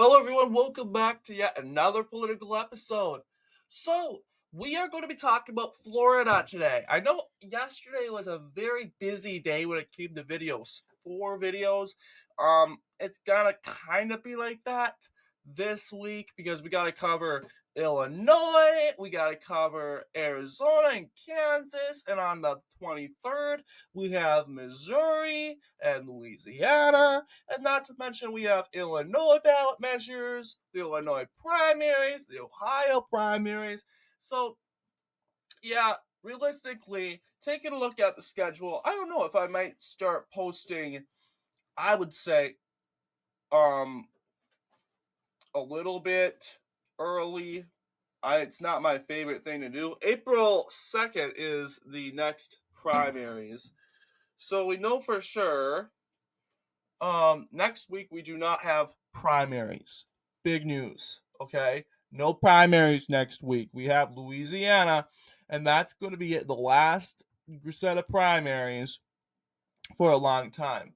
Hello, everyone. Welcome back to yet another political episode. So, we are going to be talking about Florida today. I know yesterday was a very busy day when it came to videos. 4 videos. It's gonna kind of be like that this week because we got to cover Illinois, we got to cover Arizona and Kansas, and on the 23rd, we have Missouri and Louisiana. And not to mention, we have Illinois ballot measures, the Illinois primaries, the Ohio primaries. So, yeah, realistically, taking a look at the schedule, I don't know if I might start posting, I would say, um, a little bit early. It's not my favorite thing to do. April 2nd is the next primaries. So we know for sure next week we do not have primaries. Big news, okay? No primaries next week. We have Louisiana, and that's going to be the last set of primaries for a long time.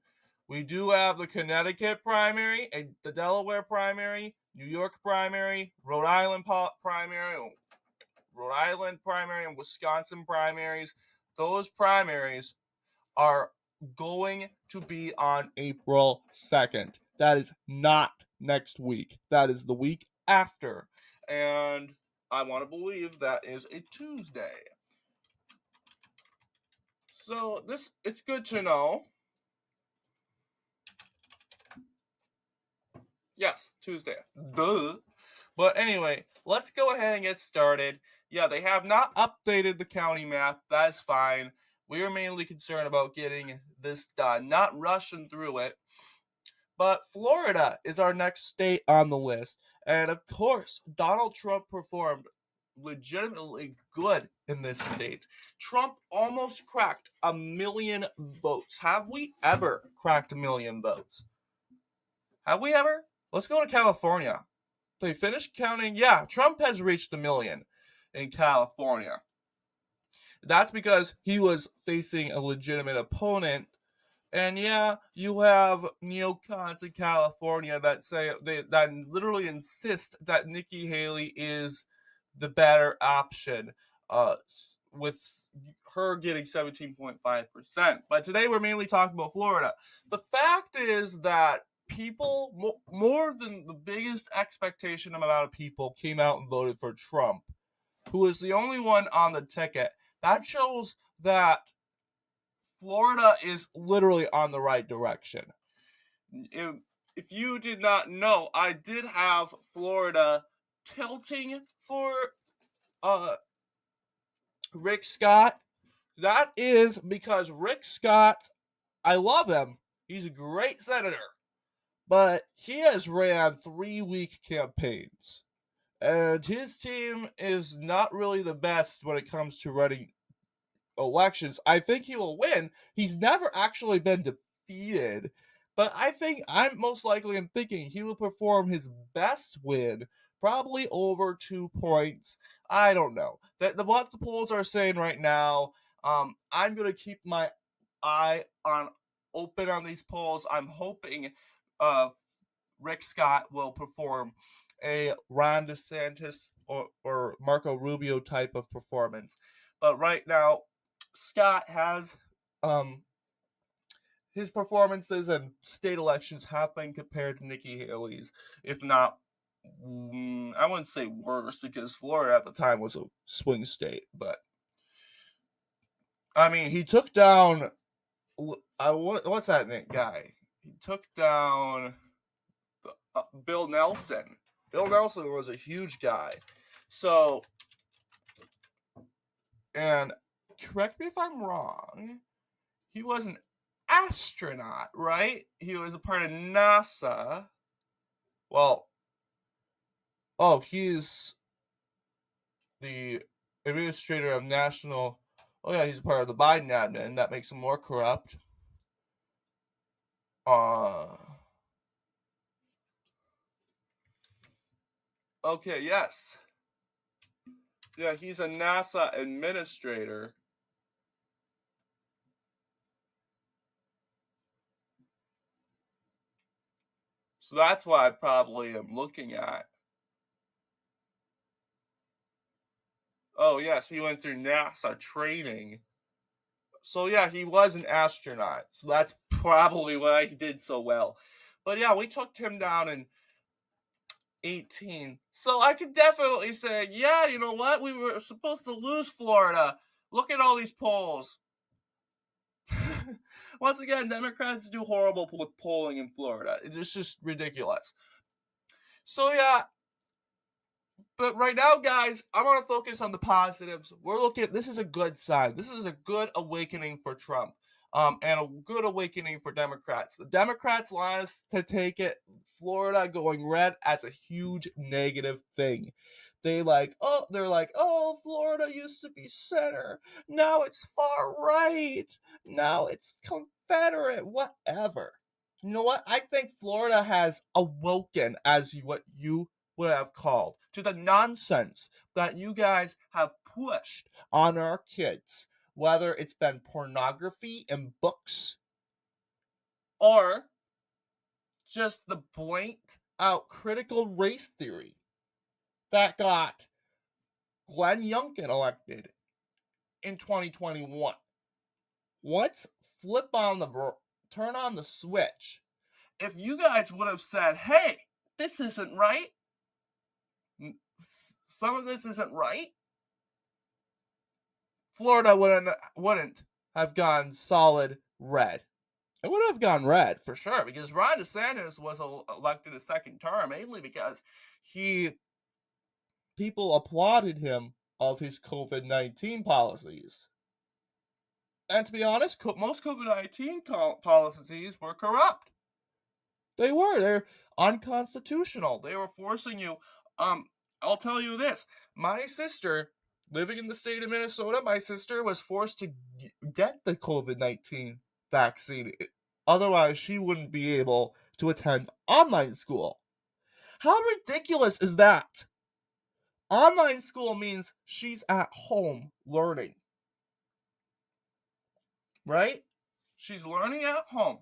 We do have the Connecticut primary, the Delaware primary, New York primary, Rhode Island primary, and Wisconsin primaries. Those primaries are going to be on April 2nd. That is not next week. That is the week after. And I want to believe that is a Tuesday. So it's good to know. Yes, Tuesday. Duh. But anyway, let's go ahead and get started. Yeah, they have not updated the county map. That is fine. We are mainly concerned about getting this done, not rushing through it. But Florida is our next state on the list. And of course, Donald Trump performed legitimately good in this state. Trump almost cracked 1 million votes. Have we ever cracked 1 million votes? Have we ever? Let's go to California. They finished counting. Yeah, Trump has reached 1 million in California. That's because he was facing a legitimate opponent. And yeah, you have neocons in California that that literally insist that Nikki Haley is the better option, with her getting 17.5%. But today we're mainly talking about Florida. The fact is that people, more than the biggest expectation amount of people, came out and voted for Trump, who was the only one on the ticket. That shows that Florida is literally on the right direction. If you did not know, I did have Florida tilting for Rick Scott. That is because Rick Scott, I love him. He's a great senator. But he has ran 3 week campaigns. And his team is not really the best when it comes to running elections. I think he will win. He's never actually been defeated, but I'm most likely am thinking he will perform his best win, probably over 2 points. I don't know. What the polls are saying right now. I'm gonna keep my eye on open on these polls. I'm hoping Rick Scott will perform a Ron DeSantis or Marco Rubio type of performance. But right now, Scott has his performances in state elections have been compared to Nikki Haley's, if not, I wouldn't say worse because Florida at the time was a swing state. But I mean, he took down. What's that guy? He took down Bill Nelson. Bill Nelson was a huge guy. So, and correct me if I'm wrong, he was an astronaut, right? He was a part of NASA. Well, he's the administrator of national. Oh yeah, he's a part of the Biden admin. That makes him more corrupt. Okay, yes. Yeah, he's a NASA administrator. So that's what I probably am looking at. Oh, yes, he went through NASA training. So yeah, he was an astronaut. So that's probably why he did so well. But yeah, we took him down in 18. So I could definitely say, yeah, you know what? We were supposed to lose Florida. Look at all these polls. Once again, Democrats do horrible with polling in Florida. It's just ridiculous. So yeah, but right now, guys, I want to focus on the positives. We're looking at this is a good sign. This is a good awakening for Trump. And a good awakening for Democrats. The Democrats want us to take it Florida going red as a huge negative thing. They're like, oh, Florida used to be center. Now it's far right. Now it's Confederate. Whatever. You know what? I think Florida has awoken, as what you would have called, to the nonsense that you guys have pushed on our kids, whether it's been pornography in books or just the blatant out critical race theory that got Glenn Youngkin elected in 2021. Let's turn on the switch. If you guys would have said, hey, this isn't right, some of this isn't right, Florida wouldn't have gone solid red. It would have gone red for sure because Ron DeSantis was elected a second term mainly because people applauded him of his COVID-19 policies. And to be honest, most COVID-19 policies were corrupt. They're unconstitutional. They were forcing you. I'll tell you this: my sister, living in the state of Minnesota, my sister was forced to get the COVID-19 vaccine. Otherwise, she wouldn't be able to attend online school. How ridiculous is that? Online school means she's at home learning, right? She's learning at home.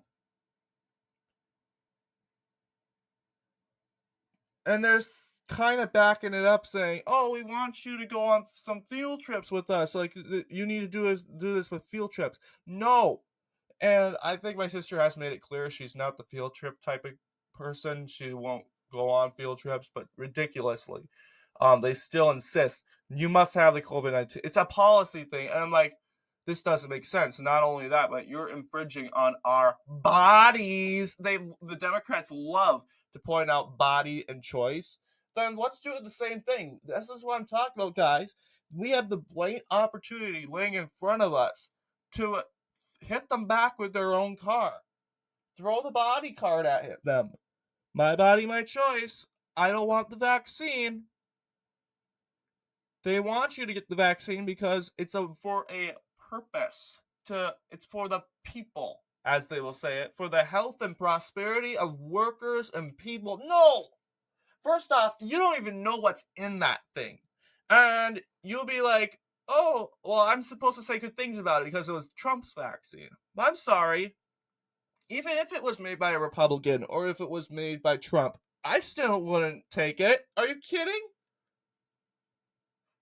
And they're kind of backing it up saying, oh, we want you to go on some field trips with us. Like, you need to do this with field trips. No. And I think my sister has made it clear she's not the field trip type of person. She won't go on field trips, but ridiculously. They still insist you must have the COVID-19. It's a policy thing. And I'm like, this doesn't make sense. Not only that, but you're infringing on our bodies. The Democrats love to point out body and choice. Then let's do the same thing. This is what I'm talking about, guys. We have the blatant opportunity laying in front of us to hit them back with their own car. Throw the body card at them. My body, my choice. I don't want the vaccine. They want you to get the vaccine because it's for a purpose. It's for the people, as they will say it, for the health and prosperity of workers and people. No! First off, you don't even know what's in that thing. And you'll be like, oh, well, I'm supposed to say good things about it because it was Trump's vaccine. I'm sorry. Even if it was made by a Republican or if it was made by Trump, I still wouldn't take it. Are you kidding?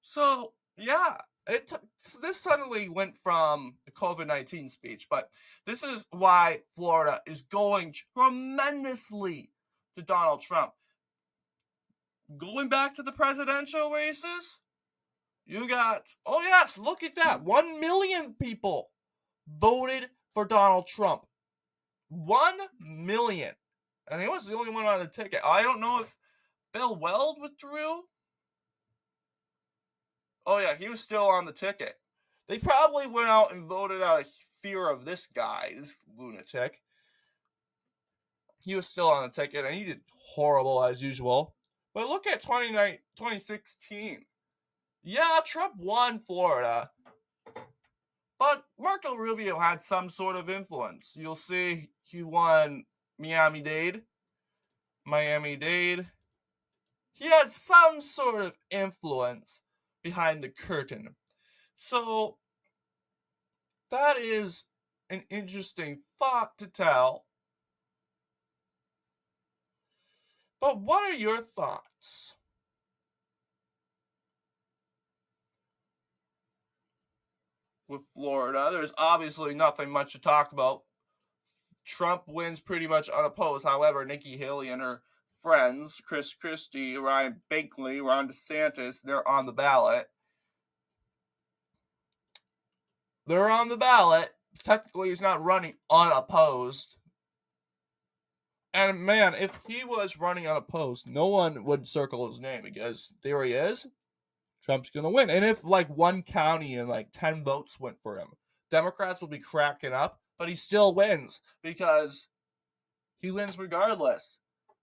So, yeah, this suddenly went from the COVID-19 speech, but this is why Florida is going tremendously to Donald Trump. Going back to the presidential races, you got, oh yes, look at that. 1 million people voted for Donald Trump. 1 million. And he was the only one on the ticket. I don't know if Bill Weld withdrew. Oh yeah, he was still on the ticket. They probably went out and voted out of fear of this guy, this lunatic. He was still on the ticket, and he did horrible as usual. But look at 2016. Yeah, Trump won Florida, but Marco Rubio had some sort of influence. You'll see he won Miami-Dade. He had some sort of influence behind the curtain. So that is an interesting thought to tell. But what are your thoughts? With Florida, there's obviously nothing much to talk about. Trump wins pretty much unopposed. However, Nikki Haley and her friends, Chris Christie, Ryan Binkley, Ron DeSantis, they're on the ballot. They're on the ballot. Technically, he's not running unopposed. And man, if he was running unopposed, no one would circle his name because theory is Trump's gonna win. And if like one county and like 10 votes went for him, Democrats will be cracking up, but he still wins because he wins regardless.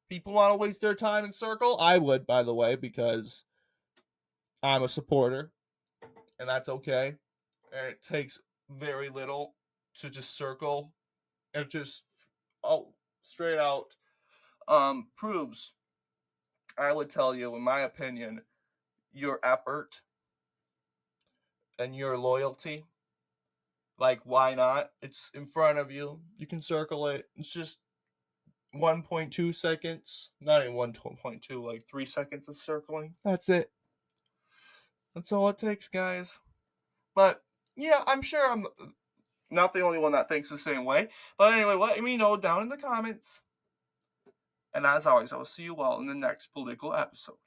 People want to waste their time in circle? I would, by the way, because I'm a supporter, and that's okay. And it takes very little to just circle and just straight out proves, I would tell you, in my opinion, your effort and your loyalty. Like, why not? It's in front of you. You can circle it. It's just 1.2 seconds. Not even 1.2, like 3 seconds of circling. That's it. That's all it takes, guys. But, yeah, I'm sure I'm not the only one that thinks the same way. But anyway, let me know down in the comments. And as always, I will see you all in the next political episode.